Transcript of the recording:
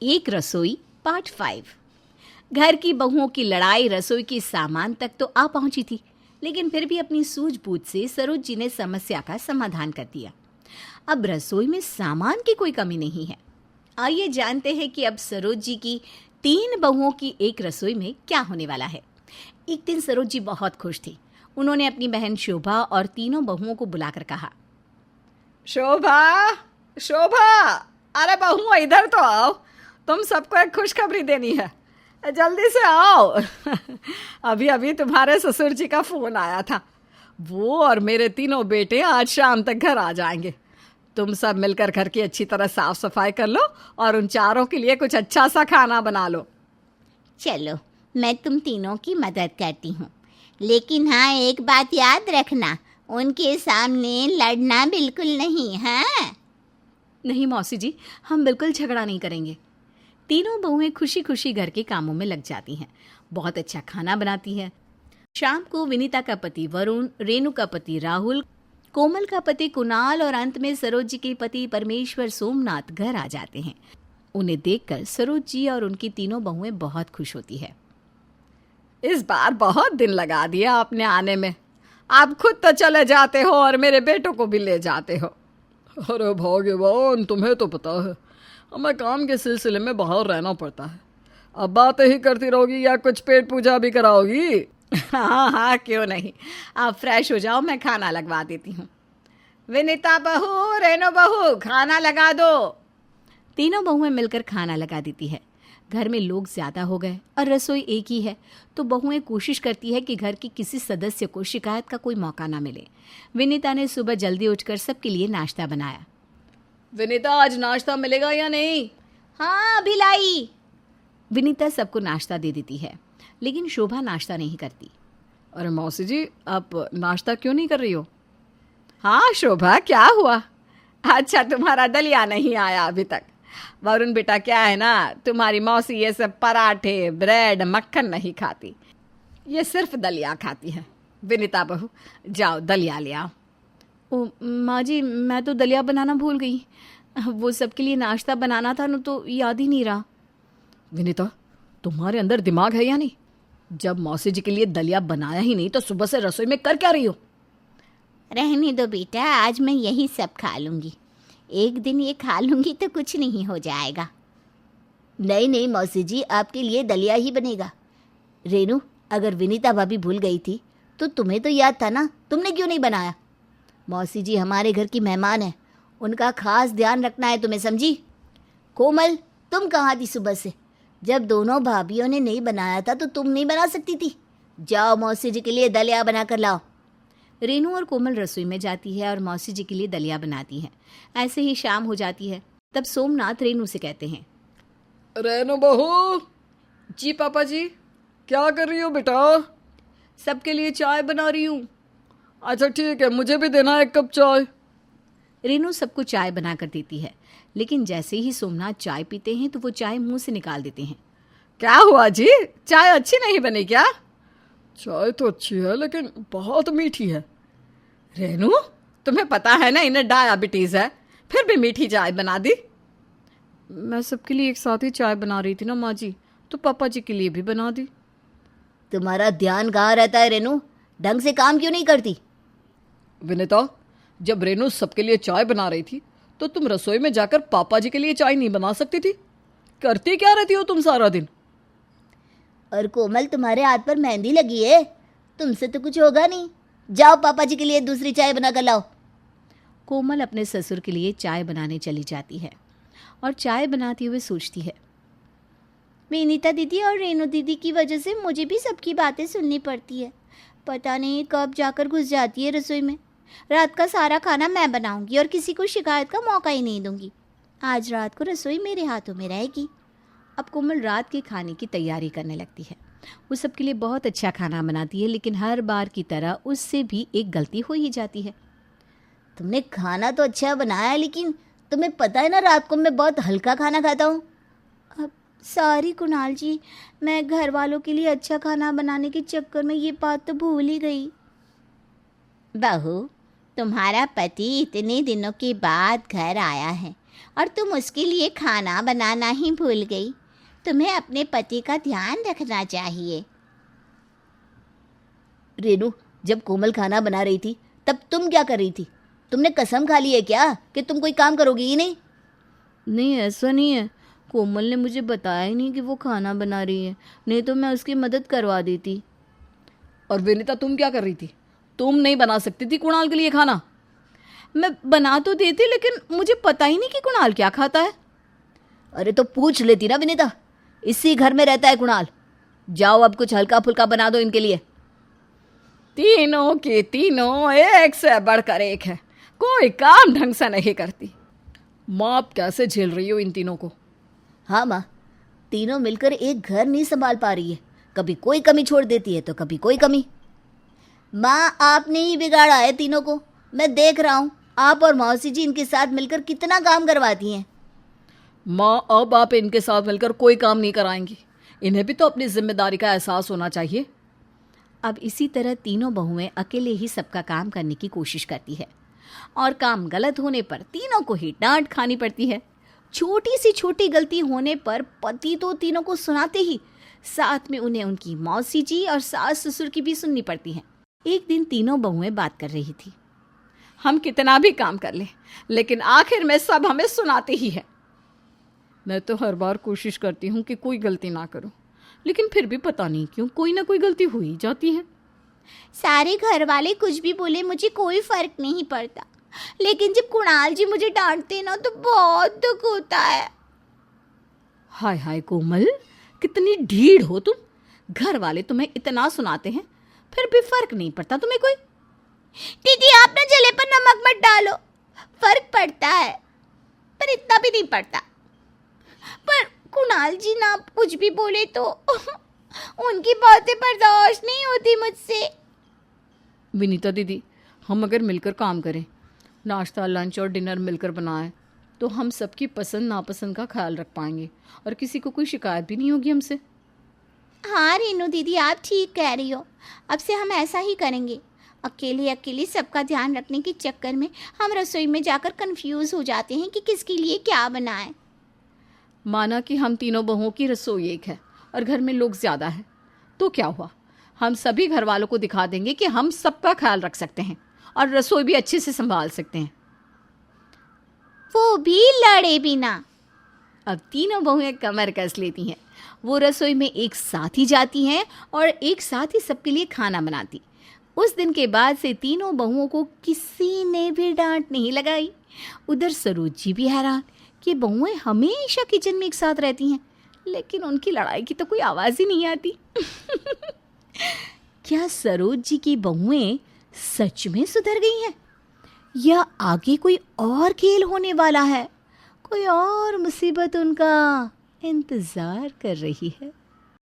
एक रसोई पार्ट 5। घर की बहुओं की लड़ाई रसोई के सामान तक तो आ पहुंची थी, लेकिन फिर भी अपनी सूझबूझ से सरोज जी ने समस्या का समाधान कर दिया। अब रसोई में सामान की कोई कमी नहीं है। आइए जानते हैं कि अब सरोज जी की 3 बहुओं की एक रसोई में क्या होने वाला है। एक दिन सरोज जी बहुत खुश थी। उन्होंने अपनी बहन शोभा और तीनों बहुओं को बुलाकर कहा, शोभा, शोभा, अरे बहुओं इधर तो आओ, तुम सबको एक खुशखबरी देनी है, जल्दी से आओ। अभी अभी तुम्हारे ससुर जी का फोन आया था। वो और मेरे तीनों बेटे आज शाम तक घर आ जाएंगे। तुम सब मिलकर घर की अच्छी तरह साफ सफाई कर लो और उन चारों के लिए कुछ अच्छा सा खाना बना लो। चलो, मैं तुम तीनों की मदद करती हूँ, लेकिन हाँ, एक बात याद रखना, उनके सामने लड़ना बिल्कुल नहीं। हाँ? नहीं मौसी जी, हम बिल्कुल झगड़ा नहीं करेंगे। तीनों बहुएं खुशी खुशी घर के कामों में लग जाती हैं। बहुत अच्छा खाना बनाती हैं। शाम को विनीता का पति वरुण, रेणु का पति राहुल, कोमल का पति कुणाल और अंत में सरोज जी के पति परमेश्वर सोमनाथ घर आ जाते हैं। उन्हें देखकर सरोज जी और उनकी तीनों बहुएं बहुत खुश होती है। इस बार बहुत दिन लगा दिया आपने आने में। आप खुद तो चले जाते हो और मेरे बेटों को भी ले जाते हो। अरे भाग्यवान, तुम्हें तो पता है हमें काम के सिलसिले में बाहर रहना पड़ता है। अब बातें ही करती रहोगी या कुछ पेट पूजा भी कराओगी? हाँ हाँ, क्यों नहीं। आप फ्रेश हो जाओ, मैं खाना लगवा देती हूँ। विनीता बहू, रेणु बहू, खाना लगा दो। तीनों बहुएं मिलकर खाना लगा देती है। घर में लोग ज्यादा हो गए और रसोई एक ही है, तो बहुएं कोशिश करती है कि घर के किसी सदस्य को शिकायत का कोई मौका ना मिले। विनीता ने सुबह जल्दी उठकर सबके लिए नाश्ता बनाया। विनीता, आज नाश्ता मिलेगा या नहीं? हाँ, अभी लाई। विनीता सबको नाश्ता दे देती है, लेकिन शोभा नाश्ता नहीं करती। अरे मौसी जी, आप नाश्ता क्यों नहीं कर रही हो? हाँ शोभा, क्या हुआ? अच्छा, तुम्हारा दलिया नहीं आया अभी तक। वरुण बेटा, क्या है ना, तुम्हारी मौसी ये सब पराठे, ब्रेड, मक्खन नहीं खाती, ये सिर्फ दलिया खाती है। विनीता बहू, जाओ दलिया ले आओ। ओ माँ जी, मैं तो दलिया बनाना भूल गई। वो सबके लिए नाश्ता बनाना था ना, तो याद ही नहीं रहा। विनीता, तुम्हारे अंदर दिमाग है या नहीं? जब मौसी जी के लिए दलिया बनाया ही नहीं तो सुबह से रसोई में कर क्या रही हो? रहने दो बेटा, आज मैं यही सब खा लूँगी। एक दिन ये खा लूँगी तो कुछ नहीं हो जाएगा। नहीं नहीं मौसी जी, आपके लिए दलिया ही बनेगा। रेनू, अगर विनीता भाभी भूल गई थी तो तुम्हें तो याद था ना, तुमने क्यों नहीं बनाया? मौसी जी हमारे घर की मेहमान है, उनका खास ध्यान रखना है तुम्हें, समझी? कोमल, तुम कहाँ थी सुबह से? जब दोनों भाभियों ने नहीं बनाया था तो तुम नहीं बना सकती थी? जाओ मौसी जी के लिए दलिया बना कर लाओ। रेनू और कोमल रसोई में जाती है और मौसी जी के लिए दलिया बनाती है। ऐसे ही शाम हो जाती है। तब सोमनाथ रेनू से कहते हैं, रेनू बहू। जी पापा जी। क्या कर रही हो बेटा? सबके लिए चाय बना रही हूँ। अच्छा ठीक है, मुझे भी देना एक कप चाय। रेनू सबको चाय बना कर देती है, लेकिन जैसे ही सोमनाथ चाय पीते हैं तो वो चाय मुंह से निकाल देते हैं। क्या हुआ जी, चाय अच्छी नहीं बनी क्या? चाय तो अच्छी है, लेकिन बहुत मीठी है। रेनू, तुम्हें पता है ना इन्हें डायबिटीज है, फिर भी मीठी चाय बना दी। मैं सबके लिए एक साथ ही चाय बना रही थी ना माँ जी, तो पापा जी के लिए भी बना दी। तुम्हारा ध्यान कहाँ रहता है रेनू? ढंग से काम क्यों नहीं करती? विनीता, जब रेनू सबके लिए चाय बना रही थी तो तुम रसोई में जाकर पापा जी के लिए चाय नहीं बना सकती थी? करती क्या रहती हो तुम सारा दिन? और कोमल, तुम्हारे हाथ पर मेहंदी लगी है, तुमसे तो कुछ होगा नहीं। जाओ पापा जी के लिए दूसरी चाय बना कर लाओ। कोमल अपने ससुर के लिए चाय बनाने चली जाती है और चाय बनाते हुए सोचती है, विनीता दीदी और रेनू दीदी की वजह से मुझे भी सबकी बातें सुननी पड़ती है। पता नहीं कब जाकर घुस जाती है रसोई में। रात का सारा खाना मैं बनाऊंगी और किसी को शिकायत का मौका ही नहीं दूंगी। आज रात को रसोई मेरे हाथों में रहेगी। अब कोमल रात के खाने की तैयारी करने लगती है। वो सबके लिए बहुत अच्छा खाना बनाती है, लेकिन हर बार की तरह उससे भी एक गलती हो ही जाती है। तुमने खाना तो अच्छा बनाया, लेकिन तुम्हें पता है ना रात को मैं बहुत हल्का खाना खाता हूँ। अब सॉरी कुणाल जी, मैं घर वालों के लिए अच्छा खाना बनाने के चक्कर में ये बात तो भूल ही गई। बहू, तुम्हारा पति इतने दिनों के बाद घर आया है और तुम उसके लिए खाना बनाना ही भूल गई। तुम्हें अपने पति का ध्यान रखना चाहिए। रेनू, जब कोमल खाना बना रही थी तब तुम क्या कर रही थी? तुमने कसम खा ली है क्या कि तुम कोई काम करोगी ही नहीं? नहीं, ऐसा नहीं है। कोमल ने मुझे बताया ही नहीं कि वो खाना बना रही है, नहीं तो मैं उसकी मदद करवा देती। और विनीता, तुम क्या कर रही थी? तुम नहीं बना सकती थी कुणाल के लिए खाना? मैं बना तो देती, लेकिन मुझे पता ही नहीं कि कुणाल क्या खाता है। अरे तो पूछ लेती ना विनीता, इसी घर में रहता है कुणाल। जाओ अब कुछ हल्का फुल्का बना दो इनके लिए। तीनों की तीनों एक से बढ़कर एक है, कोई काम ढंग से नहीं करती। माँ, आप कैसे झेल रही हो इन तीनों को? हाँ माँ, तीनों मिलकर एक घर नहीं संभाल पा रही है। कभी कोई कमी छोड़ देती है तो कभी कोई कमी। माँ, आपने ही बिगाड़ा है तीनों को। मैं देख रहा हूँ आप और मौसी जी इनके साथ मिलकर कितना काम करवाती हैं। माँ, अब आप इनके साथ मिलकर कोई काम नहीं कराएंगी। इन्हें भी तो अपनी जिम्मेदारी का एहसास होना चाहिए। अब इसी तरह तीनों बहुएं अकेले ही सबका काम करने की कोशिश करती है और काम गलत होने पर तीनों को ही डांट खानी पड़ती है। छोटी सी छोटी गलती होने पर पति तो तीनों को सुनाते ही, साथ में उन्हें उनकी मौसी जी और सास ससुर की भी सुननी पड़ती है। एक दिन तीनों बहुएं बात कर रही थी। हम कितना भी काम कर लें, लेकिन आखिर में सब हमें सुनाते ही है। मैं तो हर बार कोशिश करती हूँ कि कोई गलती ना करूँ, लेकिन फिर भी पता नहीं क्यों कोई ना कोई गलती हो ही जाती है। सारे घर वाले कुछ भी बोले मुझे कोई फर्क नहीं पड़ता, लेकिन जब कुणाल जी मुझे डांटते ना तो बहुत दुख होता है। हाय हाय कोमल, कितनी ढीठ हो तुम। घर वाले तुम्हें इतना सुनाते हैं, फिर भी फर्क नहीं पड़ता तुम्हें कोई? दीदी, आप ना जले पर नमक मत डालो। फर्क पड़ता है, पर इतना भी नहीं पड़ता। पर कुणाल जी ना कुछ भी बोले तो उनकी बातें बर्दाश्त नहीं होती मुझसे। विनीता दीदी, हम अगर मिलकर काम करें, नाश्ता लंच और डिनर मिलकर बनाएं, तो हम सबकी पसंद नापसंद का ख्याल रख पाएंगे और किसी को कोई शिकायत भी नहीं होगी हमसे। हाँ रेनू दीदी, आप ठीक कह रही हो। अब से हम ऐसा ही करेंगे। अकेले अकेले सबका ध्यान रखने के चक्कर में हम रसोई में जाकर कंफ्यूज हो जाते हैं कि किसके लिए क्या बनाएं। माना कि हम तीनों बहुओं की रसोई एक है और घर में लोग ज़्यादा हैं, तो क्या हुआ? हम सभी घर वालों को दिखा देंगे कि हम सबका ख्याल रख सकते हैं और रसोई भी अच्छे से संभाल सकते हैं, वो भी लड़े बिना। अब तीनों बहुएं कमर कस लेती हैं। वो रसोई में एक साथ ही जाती हैं और एक साथ ही सबके लिए खाना बनाती। उस दिन के बाद से तीनों बहुओं को किसी ने भी डांट नहीं लगाई। उधर सरोज जी भी हैरान कि बहुएं हमेशा किचन में एक साथ रहती हैं, लेकिन उनकी लड़ाई की तो कोई आवाज़ ही नहीं आती। क्या सरोज जी की बहुएं सच में सुधर गई हैं या आगे कोई और खेल होने वाला है? कोई और मुसीबत उनका इंतज़ार कर रही है।